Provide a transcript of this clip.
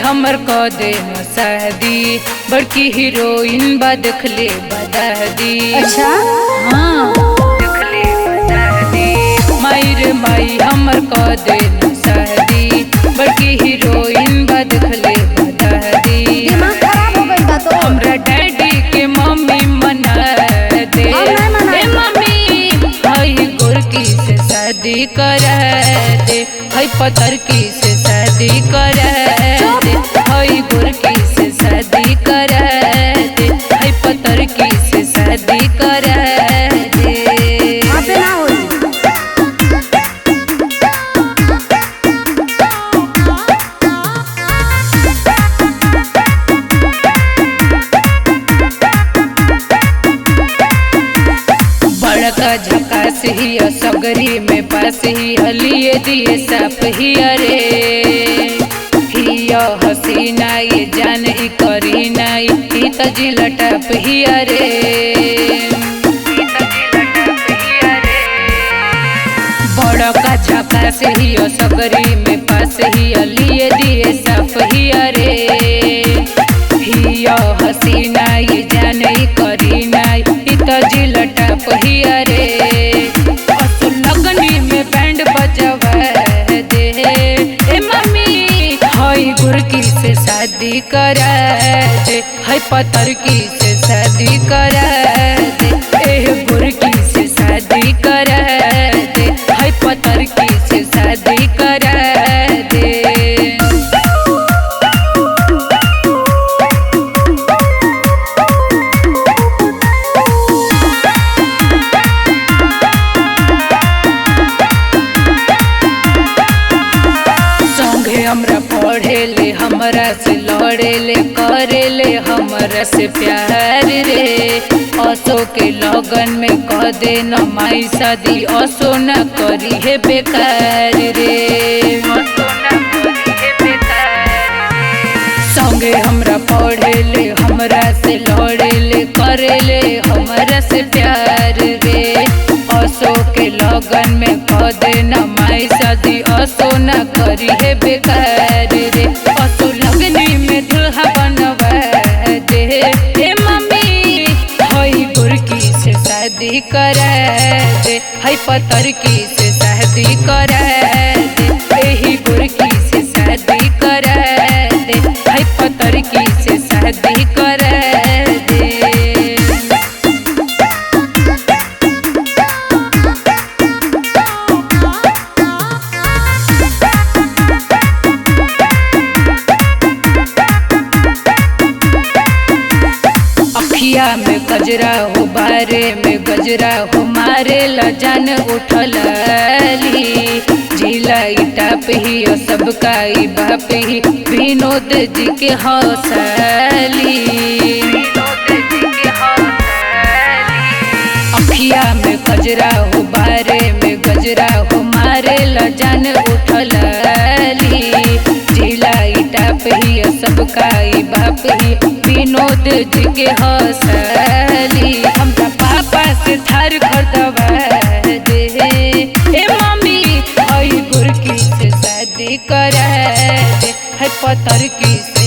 हमर क दे न शादी, बड़की हीरोइन बा देखले बदादी। अच्छा हाँ देखले बदादी। माई रे माई हमर क दे न शादी, बड़की हीरोइन बा देखले बदादी। दिमाग खराब हो गइल बा तो। हमरा डैडी के मम्मी मना दे, ए मम्मी हई गोरकी से शादी करा दे, हई पतरकी से शादी करा दे, हई गोरकी से शादी करा दे, हई पतरकी से शादी करा दे। आपे ना होई। बड़का झकास ही सगरी में पास ही लिए दिए साफ ही अरे हिया हसीना ये जान ही करी नाई ही तजिला टप ही अरे। बड़का झकास ही सगरी में पास ही लिए दिए साफ ही अरे हिया हसीना ये जान ही करी नाई ही तजिला टप ही अरे। असु लगनी में बैंड बजवा दे, ए मम्मी हई गुरकी से शादी करा दे, हई पतरकी से शादी करा दे, ए गुरकी से शादी करा दे, हई पतरकी से शादी करा दे। हमरा पढ़े ले हमरा से लड़े ले करे ले हमरा से प्यार रे। असो के लगन में कह दे न माई शादी, असो न करी है बेकार रे। संगे हमरा पढ़े ले हमरा से लड़े ले करे ले हमरा से प्यार रे। असो के लगन में कह दे न माई शादी, असो न करी है बेकार रे। असो लगनी में दुल्हा बनवा दे, हे मम्मी हई गुरकी से शादी करा दे, हई पतरकी से शादी करा दे, एही गुरकी से शादी करा दे, हई पतरकी से शादी करा दे। अखिया में गजरा हो बारे में गजरा हो मारे ला जान उठली। जिला टाप ही और सबका ही बाप ही विनोद जी के हौसली। अखिया में गजरा हो बारे में गजरा हो मारे ला जान उठली। जिला टाप ही और सबका ही बाप ही विनोद जी के हौसली। हमरा पापा से थार खरीदवा दे, ए मम्मी हई गुरकी से शादी करा दे, हई पतरकी से